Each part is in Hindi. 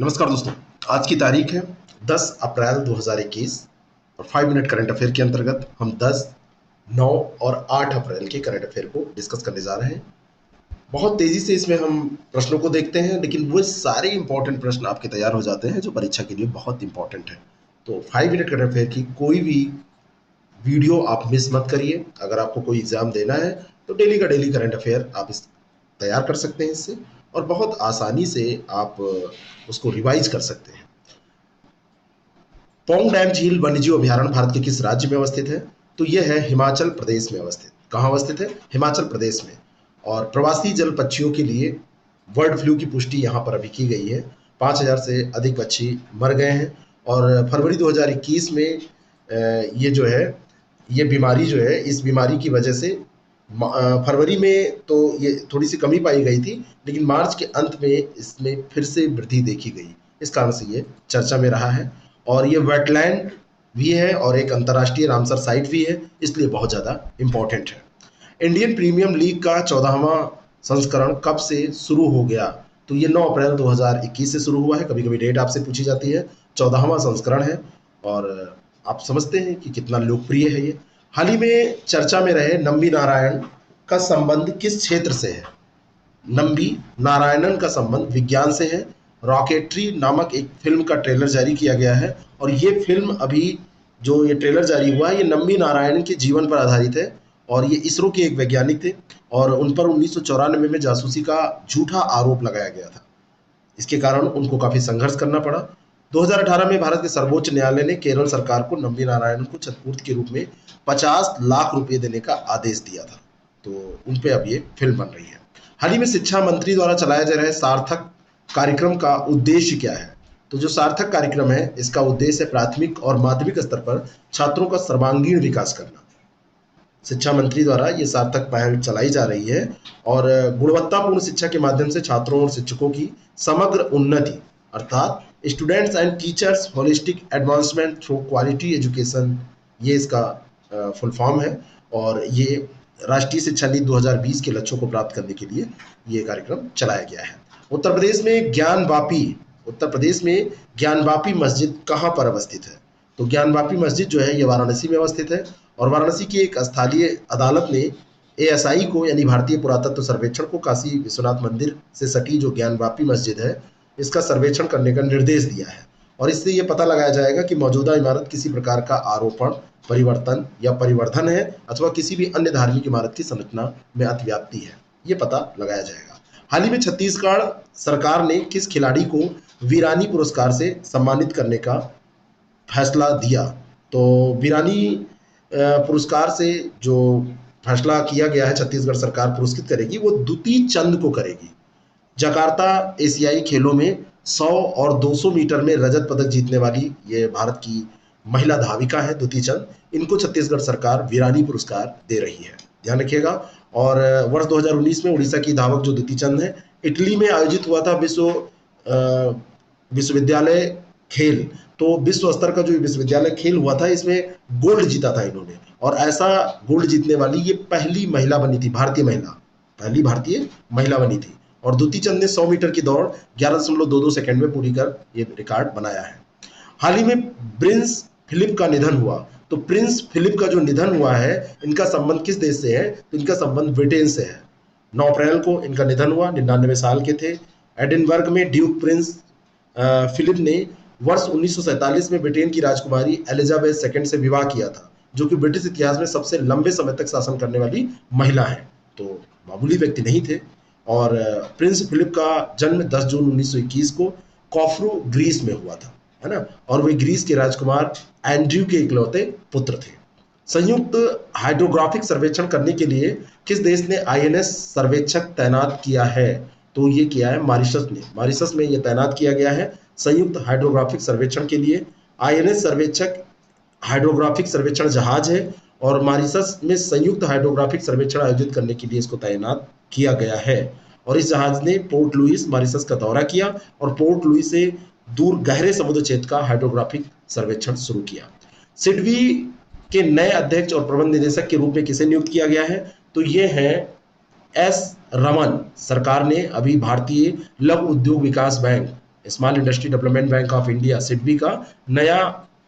नमस्कार दोस्तों। आज की तारीख है 10 अप्रैल 2021 और 5 मिनट करंट अफेयर के अंतर्गत हम 10, 9 और 8 अप्रैल के करंट अफेयर को डिस्कस करने जा रहे हैं। बहुत तेजी से इसमें हम प्रश्नों को देखते हैं, लेकिन वो सारे इंपॉर्टेंट प्रश्न आपके तैयार हो जाते हैं जो परीक्षा के लिए बहुत इंपॉर्टेंट है। तो 5 मिनट करंट अफेयर की कोई भी वीडियो आप मिस मत करिए। अगर आपको कोई एग्जाम देना है तो डेली का डेली करंट अफेयर आप इस तैयार कर सकते हैं इससे, और बहुत आसानी से आप उसको रिवाइज कर सकते हैं। पौंग डैम झील वन्यजीव अभयारण्य भारत के किस राज्य में अवस्थित है? तो यह है हिमाचल प्रदेश में अवस्थित। कहाँ अवस्थित है? हिमाचल प्रदेश में। और प्रवासी जल पक्षियों के लिए बर्ड फ्लू की पुष्टि यहाँ पर अभी की गई है। 5,000 से अधिक पक्षी मर गए हैं और फरवरी 2021 में ये जो है, ये बीमारी जो है, इस बीमारी की वजह से फरवरी में तो ये थोड़ी सी कमी पाई गई थी, लेकिन मार्च के अंत में इसमें फिर से वृद्धि देखी गई। इस कारण से ये चर्चा में रहा है। और ये वेटलैंड भी है और एक अंतर्राष्ट्रीय रामसर साइट भी है, इसलिए बहुत ज़्यादा इम्पोर्टेंट है। इंडियन प्रीमियम लीग का 14वां संस्करण कब से शुरू हो गया? तो ये 9 अप्रैल 2021 से शुरू हुआ है। कभी कभी डेट आपसे पूछी जाती है। 14वां संस्करण है और आप समझते हैं कि कितना लोकप्रिय है ये। हाल ही में चर्चा में रहे नम्बी नारायण का संबंध किस क्षेत्र से है? नम्बी नारायणन का संबंध विज्ञान से है। रॉकेटरी नामक एक फिल्म का ट्रेलर जारी किया गया है और ये फिल्म अभी जो ये ट्रेलर जारी हुआ है, ये नम्बी नारायणन के जीवन पर आधारित है। और ये इसरो के एक वैज्ञानिक थे और उन पर 1994 में जासूसी का झूठा आरोप लगाया गया था। इसके कारण उनको काफी संघर्ष करना पड़ा। 2018 में भारत के सर्वोच्च न्यायालय ने केरल सरकार को नम्बी नारायणन को क्षतिपूर्ति के रूप में 50 लाख रुपए देने का आदेश दिया था। तो उन पे अब ये फिल्म बन रही है। हाल ही में शिक्षा मंत्री द्वारा चलाया जा रहे सार्थक कार्यक्रम का उद्देश्य क्या है? तो जो सार्थक कार्यक्रम है, इसका उद्देश्य है प्राथमिक और माध्यमिक स्तर पर छात्रों का सर्वांगीण विकास करना। शिक्षा मंत्री द्वारा ये सार्थक पहल चलाई जा रही है और गुणवत्तापूर्ण शिक्षा के माध्यम से छात्रों और शिक्षकों की समग्र उन्नति, अर्थात students and teachers holistic advancement through quality education, ये इसका फुल फॉर्म है। और ये राष्ट्रीय शिक्षा नीति 2020 के लक्ष्यों को प्राप्त करने के लिए ये कार्यक्रम चलाया गया है। उत्तर प्रदेश में ज्ञानवापी मस्जिद कहाँ पर अवस्थित है? तो ज्ञानवापी मस्जिद जो है ये वाराणसी में अवस्थित है और वाराणसी की एक स्थलीय अदालत ने एएसआई को, यानी भारतीय पुरातत्व सर्वेक्षण को, काशी विश्वनाथ मंदिर से सटी जो ज्ञानवापी मस्जिद है, इसका सर्वेक्षण करने का निर्देश दिया है। और इससे ये पता लगाया जाएगा कि मौजूदा इमारत किसी प्रकार का आरोपण, परिवर्तन या परिवर्धन है अथवा किसी भी अन्य धार्मिक इमारत की संरचना में अतिव्याप्ति है, ये पता लगाया जाएगा। हाल ही में छत्तीसगढ़ सरकार ने किस खिलाड़ी को वीरानी पुरस्कार से सम्मानित करने का फैसला दिया? तो वीरानी पुरस्कार से जो फैसला किया गया है, छत्तीसगढ़ सरकार पुरस्कृत करेगी, वो दुती चंद को करेगी। जकार्ता एशियाई खेलों में 100 और 200 मीटर में रजत पदक जीतने वाली ये भारत की महिला धाविका है दुती चंद। इनको छत्तीसगढ़ सरकार वीरानी पुरस्कार दे रही है, ध्यान रखिएगा। और वर्ष 2019 में उड़ीसा की धावक जो दुती चंद है, इटली में आयोजित हुआ था विश्वविद्यालय खेल। तो विश्व स्तर का जो विश्वविद्यालय खेल हुआ था, इसमें गोल्ड जीता था इन्होंने। और ऐसा गोल्ड जीतने वाली ये पहली महिला बनी थी, पहली भारतीय महिला बनी थी। और दुती चंद ने 100 मीटर की दौड़ 11.22 सेकंड में पूरी कर ये रिकॉर्ड बनाया है। हाल ही में प्रिंस फिलिप का निधन हुआ। तो प्रिंस फिलिप का जो निधन हुआ है, इनका संबंध किस देश से है? तो इनका संबंध ब्रिटेन से है। 9 अप्रैल को इनका निधन हुआ, 99 साल के थे। एडिनबर्ग में ड्यूक प्रिंस फिलिप ने वर्ष 1947 में ब्रिटेन की राजकुमारी एलिजाबेथ सेकंड से विवाह किया था, जो कि ब्रिटिश इतिहास में सबसे लंबे समय तक शासन करने वाली महिला है। तो मामूली व्यक्ति नहीं थे। और प्रिंस फिलिप का जन्म 10 जून 1921 को कॉफ्रू ग्रीस में हुआ था, है ना। और वे ग्रीस के राजकुमार एंड्रयू के इकलौते पुत्र थे। संयुक्त हाइड्रोग्राफिक सर्वेक्षण करने के लिए किस देश ने आईएनएस सर्वेक्षक तैनात किया है? तो ये किया है मॉरिशस ने। मॉरिशस में ये तैनात किया गया है संयुक्त हाइड्रोग्राफिक सर्वेक्षण के लिए। आईएनएस सर्वेक्षक हाइड्रोग्राफिक सर्वेक्षण जहाज है और मॉरिशस में संयुक्त हाइड्रोग्राफिक सर्वेक्षण आयोजित करने के लिए इसको तैनात किया गया है। और इस जहाज ने पोर्ट लुइस मॉरिशस का दौरा किया और पोर्ट लुइस से दूर गहरे समुद्र क्षेत्र का हाइड्रोग्राफिक सर्वेक्षण शुरू किया। सिडबी के नए अध्यक्ष और प्रबंध निदेशक के रूप में किसे नियुक्त किया गया है? तो ये है एस रमन। सरकार ने अभी भारतीय लघु उद्योग विकास bank small industry development bank of India SIDBI का नया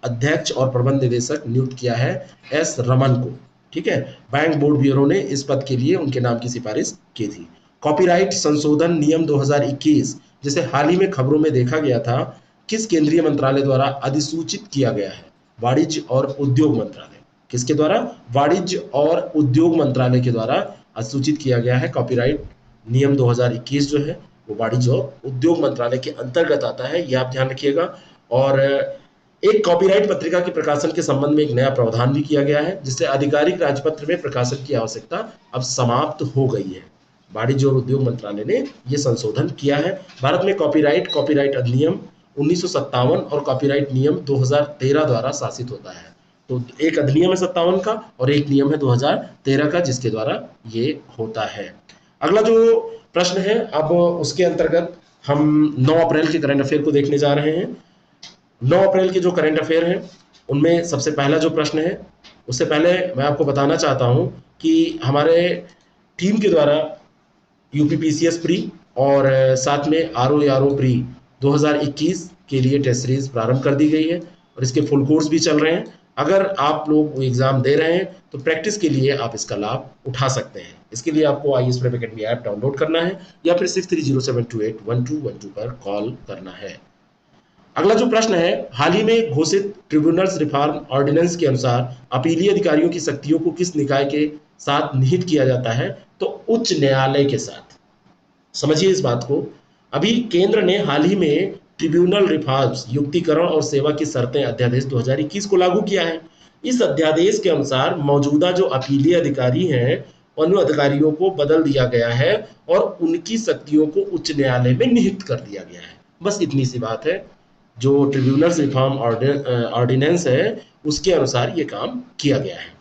अध्यक्ष और प्रबंध निदेशक नियुक्त किया है एस रमन को। ठीक है, बैंक बोर्ड ब्यूरो ने इस पद के लिए उनके नाम की सिफारिश की थी। कॉपीराइट संशोधन नियम 2021 जिसे हाल ही में खबरों में देखा गया था, किस केंद्रीय मंत्रालय द्वारा अधिसूचित किया गया है? वाणिज्य और उद्योग मंत्रालय। किसके द्वारा? वाणिज्य और उद्योग मंत्रालय के द्वारा अधिसूचित किया गया है। कॉपीराइट नियम 2021 जो है वो वाणिज्य और उद्योग मंत्रालय के अंतर्गत आता है, यह आप ध्यान रखिएगा। और एक कॉपीराइट पत्रिका के प्रकाशन के संबंध में एक नया प्रावधान भी किया गया है, जिससे आधिकारिक राजपत्र में प्रकाशन की आवश्यकता अब समाप्त हो गई है। वाणिज्य और उद्योग मंत्रालय ने यह संशोधन किया है। भारत में कॉपीराइट अधिनियम 1957 और कॉपीराइट नियम 2013 द्वारा शासित होता है। तो एक अधिनियम है 57 का और एक नियम है 2013 का, जिसके द्वारा ये होता है। अगला जो प्रश्न है, अब उसके अंतर्गत हम 9 अप्रैल के करंट अफेयर को देखने जा रहे हैं। 9 अप्रैल के जो करंट अफेयर हैं उनमें सबसे पहला जो प्रश्न है, उससे पहले मैं आपको बताना चाहता हूं कि हमारे टीम के द्वारा यूपीपीसीएस प्री और साथ में आरओ प्री 2021 के लिए टेस्ट सीरीज प्रारंभ कर दी गई है और इसके फुल कोर्स भी चल रहे हैं। अगर आप लोग एग्जाम दे रहे हैं तो प्रैक्टिस के लिए आप इसका लाभ उठा सकते हैं। इसके लिए आपको IAS prep academy app download करना है या फिर 6307281212 पर कॉल करना है। अगला जो प्रश्न है, हाल ही में घोषित ट्रिब्यूनल्स रिफॉर्म ऑर्डिनेंस के अनुसार अपीलीय अधिकारियों की शक्तियों को किस निकाय के साथ निहित किया जाता है? तो उच्च न्यायालय के साथ। समझिए इस बात को। अभी केंद्र ने हाल ही में ट्रिब्यूनल रिफॉर्म्स युक्तिकरण और सेवा की शर्तें अध्यादेश 2021 को लागू किया है। इस अध्यादेश के अनुसार मौजूदा जो अपीलीय अधिकारी हैं उन अधिकारियों को बदल दिया गया है और उनकी शक्तियों को उच्च न्यायालय में निहित कर दिया गया है। बस इतनी सी बात है। जो ट्रिब्यूनल्स रिफॉर्म ऑर्डिनेंस है उसके अनुसार ये काम किया गया है।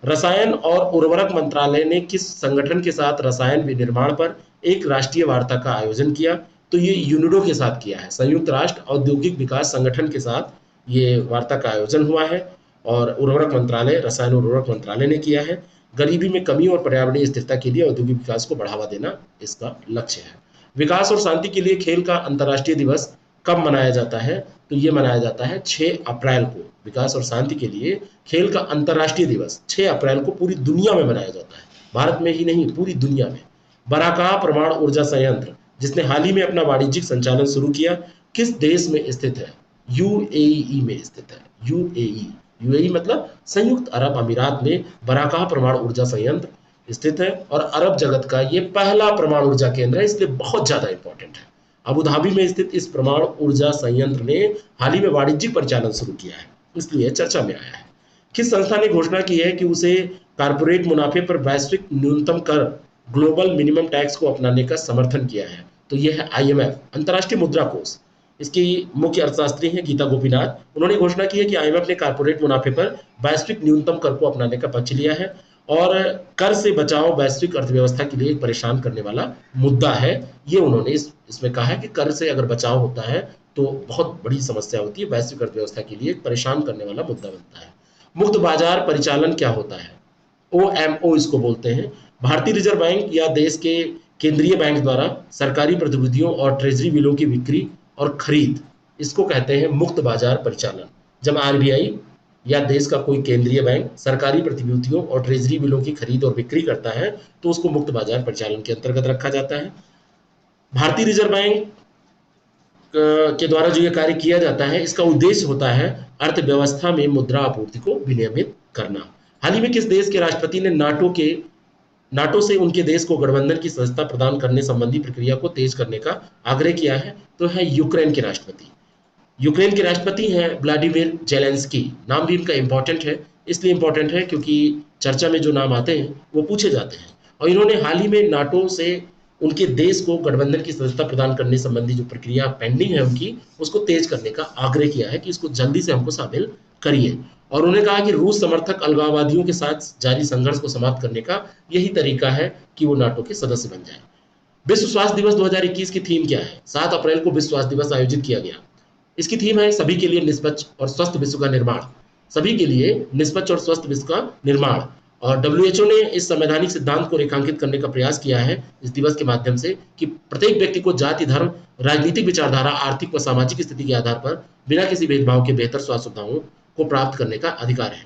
रसायन और उर्वरक मंत्रालय ने किस संगठन के साथ रसायन विनिर्माण पर एक राष्ट्रीय वार्ता का आयोजन किया? तो ये यूनिडो के साथ किया है। संयुक्त राष्ट्र औद्योगिक विकास संगठन के साथ ये वार्ता का आयोजन हुआ है और उर्वरक मंत्रालय, रसायन और उर्वरक मंत्रालय ने किया है। गरीबी में कमी और पर्यावरणीय स्थिरता के लिए औद्योगिक विकास को बढ़ावा देना इसका लक्ष्य है। विकास और शांति के लिए खेल का अंतर्राष्ट्रीय दिवस कब मनाया जाता है? तो ये मनाया जाता है 6 अप्रैल को। विकास और शांति के लिए खेल का अंतर्राष्ट्रीय दिवस 6 अप्रैल को पूरी दुनिया में मनाया जाता है, भारत में ही नहीं पूरी दुनिया में। बराकाह परमाणु ऊर्जा संयंत्र जिसने हाल ही में अपना वाणिज्यिक संचालन शुरू किया, किस देश में स्थित है? यूएई में स्थित है। यूएई मतलब संयुक्त अरब अमीरात में बराकाह परमाणु ऊर्जा संयंत्र स्थित है और अरब जगत का ये पहला परमाणु ऊर्जा केंद्र है, इसलिए बहुत ज्यादा इंपॉर्टेंट है। अबू धाबी में स्थित इस परमाणु ऊर्जा संयंत्र ने हाल ही में वाणिज्यिक परिचालन शुरू किया है, इसलिए चर्चा में आया है। किस संस्था ने घोषणा की है कि उसे कारपोरेट मुनाफे पर वैश्विक न्यूनतम कर ग्लोबल मिनिमम टैक्स को अपनाने का समर्थन किया है? तो यह है IMF, अंतर्राष्ट्रीय मुद्रा कोष। इसकी मुख्य अर्थशास्त्री हैं गीता गोपीनाथ। उन्होंने घोषणा की है कि IMF ने कारपोरेट मुनाफे पर वैश्विक न्यूनतम कर को अपनाने का पक्ष लिया है और कर से बचाव वैश्विक अर्थव्यवस्था के लिए एक परेशान करने वाला मुद्दा है। ये उन्होंने इसमें कहा है कि कर से अगर बचाव होता है तो बहुत बड़ी समस्या होती है, वैश्विक अर्थव्यवस्था के लिए एक परेशान करने वाला मुद्दा बनता है। मुक्त बाजार परिचालन क्या होता है? OMO इसको बोलते हैं। भारतीय रिजर्व बैंक या देश के केंद्रीय बैंक द्वारा सरकारी प्रतिभूतियों और ट्रेजरी बिलों की बिक्री और खरीद, इसको कहते हैं मुक्त बाजार परिचालन। जब RBI या देश का कोई केंद्रीय बैंक सरकारी प्रतिभूतियों और ट्रेजरी बिलों की खरीद और बिक्री करता है तो उसको मुक्त बाजार परिचालन के अंतर्गत रखा जाता है। भारतीय रिजर्व बैंक के द्वारा जो ये कार्य किया जाता है, इसका उद्देश्य होता है अर्थव्यवस्था में मुद्रा आपूर्ति को विनियमित करना। हाल ही में किस देश के राष्ट्रपति ने नाटो से उनके देश को गठबंधन की सदस्यता प्रदान करने संबंधी प्रक्रिया को तेज करने का आग्रह किया है? तो है यूक्रेन के राष्ट्रपति। यूक्रेन के राष्ट्रपति हैं व्लादिमीर जेलेंस्की। नाम भी इनका इंपॉर्टेंट है, इसलिए इंपॉर्टेंट है क्योंकि चर्चा में जो नाम आते हैं वो पूछे जाते हैं। और इन्होंने हाल ही में नाटो से उनके देश को गठबंधन की सदस्यता प्रदान करने संबंधी जो प्रक्रिया पेंडिंग है उनकी, उसको तेज करने का आग्रह किया है कि इसको जल्दी से हमको शामिल करिए। और उन्होंने कहा कि रूस समर्थक अलगाववादियों के साथ जारी संघर्ष को समाप्त करने का यही तरीका है कि वो नाटो के सदस्य बन जाए। विश्व स्वास्थ्य दिवस 2021 की थीम क्या है? 7 अप्रैल को विश्व स्वास्थ्य दिवस आयोजित किया गया। इसकी थीम है सभी के लिए निष्पक्ष और स्वस्थ विश्व का निर्माण। सभी के लिए निष्पक्ष और स्वस्थ विश्व का निर्माण। और डब्ल्यूएचओ ने इस संवैधानिक सिद्धांत को रेखांकित करने का प्रयास किया है इस दिवस के माध्यम से कि प्रत्येक व्यक्ति को जाति, धर्म, राजनीतिक विचारधारा, आर्थिक व सामाजिक स्थिति के आधार पर बिना किसी भेदभाव के बेहतर स्वास्थ्य सुविधाओं को प्राप्त करने का अधिकार है।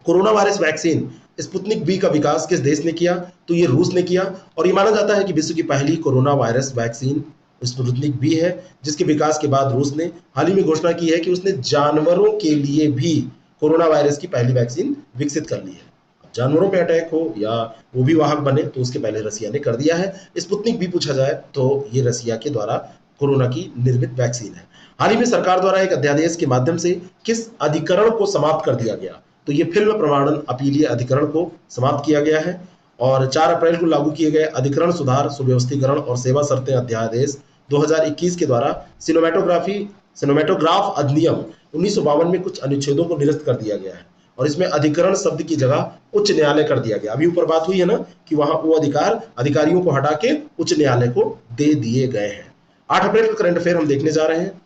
Corona virus vaccine Sputnik B का विकास किस देश ने किया? तो ये रूस ने किया और ये माना जाता है कि विश्व की पहली corona virus vaccine Sputnik B है, जिसके विकास के बाद रूस ने हाल ही में घोषणा की है कि उसने जानवरों के लिए भी कोरोना वायरस की पहली वैक्सीन विकसित कर ली है। जानवरों पे अटैक हो या वो भी वाहक बने तो उसके पहले रसिया ने कर दिया है। स्पुतनिक भी पूछा जाए तो ये रसिया के द्वारा कोरोना की निर्मित वैक्सीन है। हाल ही में सरकार द्वारा एक अध्यादेश के माध्यम से किस अधिकरण को समाप्त कर दिया गया? तो ये फिल्म प्रमाणन अपीलीय अधिकरण को समाप्त किया गया है और 4 अप्रैल को लागू किए गए अधिकरण सुधार, सुव्यवस्थीकरण और सेवा शर्तें अध्यादेश 2021 के द्वारा सिनेमेटोग्राफ अधिनियम 1952 में कुछ अनुच्छेदों को निरस्त कर दिया गया है और इसमें अधिकरण शब्द की जगह उच्च न्यायालय कर दिया गया। अभी ऊपर बात हुई है ना कि वहां वो अधिकार अधिकारियों को हटा के उच्च न्यायालय को दे दिए गए हैं। 8 अप्रैल का करंट अफेयर हम देखने जा रहे हैं।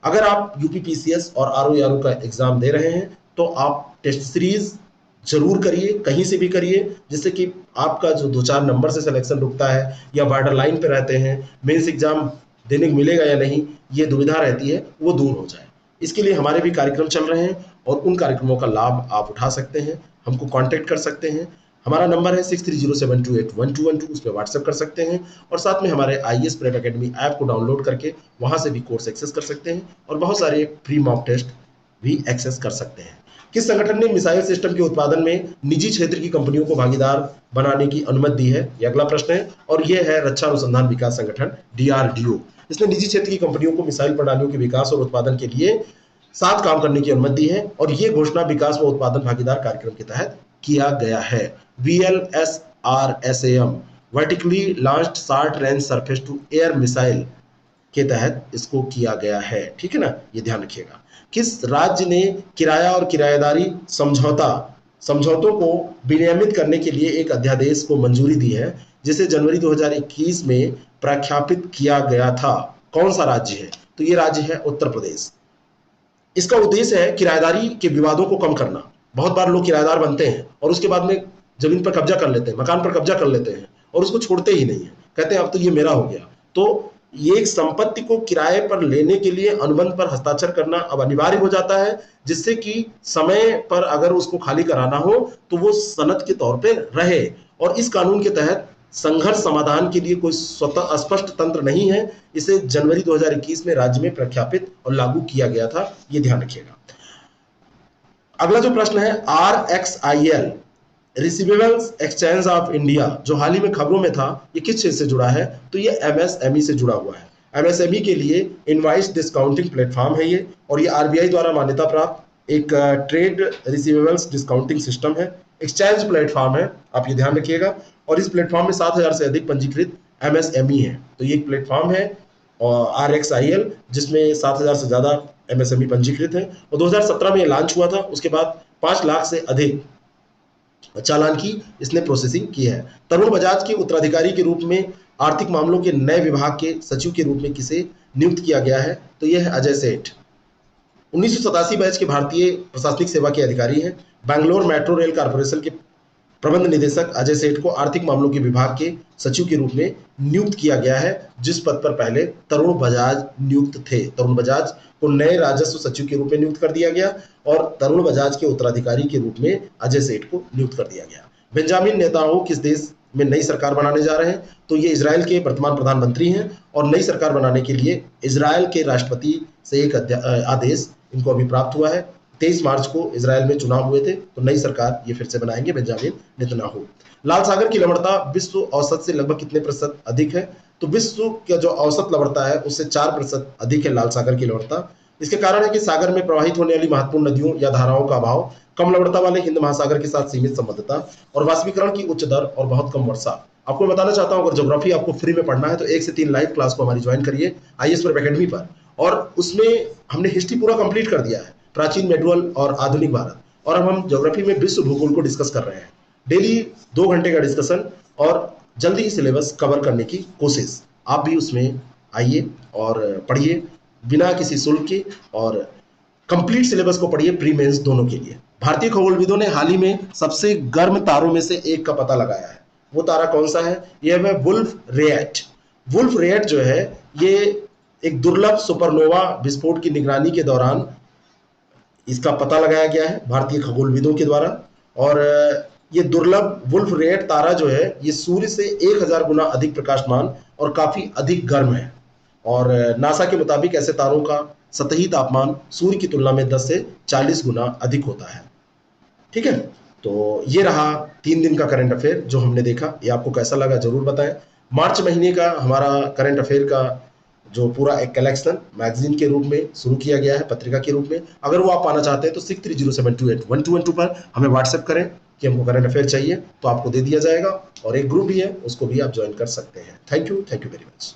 अगर आप यूपीपीसीएस और आरओ का एग्जाम दे रहे हैं तो आप टेस्ट सीरीज जरूर करिए, कहीं से भी करिए, जिससे कि आपका जो 2-4 नंबर से सिलेक्शन रुकता है या बॉर्डर लाइन पे रहते हैं, मेंस एग्जाम देने को मिलेगा या नहीं, ये दुविधा रहती है, वो दूर हो जाए। इसके लिए हमारे भी कार्यक्रम चल रहे हैं और उन कार्यक्रमों का लाभ आप उठा सकते हैं। हमको कांटेक्ट कर सकते हैं। हमारा नंबर है 6307281212, उस पर व्हाट्सएप कर सकते हैं और साथ में हमारे IAS प्रेप अकेडमी ऐप को डाउनलोड करके वहां से भी कोर्स एक्सेस कर सकते हैं और बहुत सारे फ्री मॉक टेस्ट भी एक्सेस कर सकते हैं। किस संगठन ने मिसाइल सिस्टम के उत्पादन में निजी क्षेत्र की कंपनियों को भागीदार बनाने की अनुमति दी है? ये अगला प्रश्न है और यह है रक्षा अनुसंधान विकास संगठन DRDO। इसने निजी क्षेत्र की कंपनियों को मिसाइल प्रणालियों के विकास और उत्पादन के लिए साथ काम करने की अनुमति दी है और ये घोषणा विकास व उत्पादन भागीदार कार्यक्रम के तहत किया गया है। VLSRSAM vertically launched short range surface to air missile के तहत इसको किया गया है। ठीक है ना, ये ध्यान रखिएगा। किस राज्य ने किराया और किराएदारी समझौतों को विनियमित करने के लिए एक अध्यादेश को मंजूरी दी है, जिसे जनवरी 2021 में प्रख्यापित किया गया था? कौन सा राज्य है? तो ये राज्य है उत्तर प्रदेश। इसका उद्देश्य है किराएदारी के विवादों को कम करना। बहुत बार लोग किराएदार बनते हैं और उसके बाद में जमीन पर कब्जा कर लेते हैं, मकान पर कब्जा कर लेते हैं और उसको छोड़ते ही नहीं है, कहते हैं अब तो ये मेरा हो गया। तो ये एक संपत्ति को किराए पर लेने के लिए अनुबंध पर हस्ताक्षर करना अब अनिवार्य हो जाता है, जिससे कि समय पर अगर उसको खाली कराना हो तो वो सनद के तौर पे रहे। और इस कानून के तहत संघर्ष समाधान के लिए कोई स्वतः स्पष्ट तंत्र नहीं है। इसे जनवरी 2021 में राज्य में प्रख्यापित और लागू किया गया था, ये ध्यान रखिएगा। अगला जो प्रश्न है RXIL receivables exchange of India, जो हाल ही में खबरों में था, ये किस चीज से जुड़ा है? तो ये MSME से जुड़ा हुआ है। MSME के लिए इनवाइस डिस्काउंटिंग प्लेटफॉर्म है ये, और ये RBI द्वारा मान्यता प्राप्त एक ट्रेड रिसीवेबल्स डिस्काउंटिंग सिस्टम है, एक्सचेंज प्लेटफॉर्म है, आप ये ध्यान रखिएगा। और इस प्लेटफॉर्म में 7,000 से अधिक पंजीकृत MSME है। तो ये एक प्लेटफॉर्म है और RXIL, जिसमें 7,000 से ज्यादा MSME पंजीकृत है और 2017 में ये लॉन्च हुआ था। उसके बाद 5 लाख से अधिक चालान की इसने प्रोसेसिंग की है। तरुण बजाज के उत्तराधिकारी के रूप में आर्थिक मामलों के नए विभाग के सचिव के रूप में किसे नियुक्त किया गया है? तो यह है अजय सेठ। 1987 बैच के भारतीय प्रशासनिक सेवा के अधिकारी हैं। बैंगलोर मेट्रो रेल कॉर्पोरेशन के प्रबंध निदेशक अजय सेठ को आर्थिक मामलों के विभाग के सचिव के रूप में नियुक्त किया गया है, जिस पद पर पहले तरुण बजाज नियुक्त थे। तरुण बजाज को नए राजस्व सचिव के रूप में नियुक्त कर दिया गया और तरुण बजाज के उत्तराधिकारी के रूप में अजय सेठ को नियुक्त कर दिया गया। बेंजामिन नेतान्याहू किस देश में नई सरकार बनाने जा रहे हैं? तो ये इजराइल के वर्तमान प्रधानमंत्री हैं और नई सरकार बनाने के लिए इजराइल के राष्ट्रपति से एक आदेश इनको अभी प्राप्त हुआ है। 23 मार्च को इजराइल में चुनाव हुए थे, तो नई सरकार ये फिर से बनाएंगे बेंजामिन नेतन्याहू। लाल सागर की लवणता विश्व औसत से लगभग कितने प्रतिशत अधिक है? तो विश्व का जो औसत लवणता है उससे 4% अधिक है लाल सागर की लवणता। इसके कारण है कि सागर में प्रवाहित होने वाली महत्वपूर्ण नदियों या धाराओं का अभाव, कम लवणता वाले हिंद महासागर के साथ सीमित संबद्धता और वाष्पीकरण की उच्च दर और बहुत कम वर्षा। आपको मैं बताना चाहता हूं, अगर ज्योग्राफी आपको फ्री में पढ़ना है तो 1 से 3 लाइव क्लास को हमारी ज्वाइन करिए IAS प्रेप अकेडमी पर, और उसमें हमने हिस्ट्री पूरा कंप्लीट कर दिया है, प्राचीन, मेडुअल और आधुनिक भारत, और अब हम ज्योग्राफी में विश्व भूगोल को डिस्कस कर रहे हैं। डेली 2 घंटे का डिस्कशन और जल्दी ही सिलेबस कवर करने की कोशिश। आप भी उसमें आइए और पढ़िए बिना किसी शुल्क के, और कंप्लीट सिलेबस को पढ़िए प्री मेंस दोनों के लिए। भारतीय खगोलविदों ने हाल ही में सबसे गर्म तारों में से एक का पता लगाया है। वो तारा कौन सा है? यह है वुल्फ रेट। वुल्फ रेट जो है ये एक दुर्लभ सुपरनोवा विस्फोट की निगरानी के दौरान इसका पता लगाया गया है भारतीय खगोलविदों के द्वारा। और ये दुर्लभ वुल्फ रेट तारा जो है ये सूर्य से 1000 गुना अधिक प्रकाशमान और काफी अधिक गर्म है। और नासा के मुताबिक ऐसे तारों का सतही तापमान सूर्य की तुलना में 10 से 40 गुना अधिक होता है। ठीक है, तो ये रहा 3 दिन का करंट अफेयर जो हमने देखा। ये आपको कैसा लगा जरूर बताएं। मार्च महीने का हमारा करंट अफेयर का जो पूरा एक कलेक्शन मैगजीन के रूप में शुरू किया गया है, पत्रिका के रूप में। अगर वो आप पाना चाहते हैं तो 6307281212 पर हमें व्हाट्सएप करें कि हमको करंट अफेयर चाहिए, तो आपको दे दिया जाएगा। और एक ग्रुप भी है, उसको भी आप ज्वाइन कर सकते हैं। Thank you very much.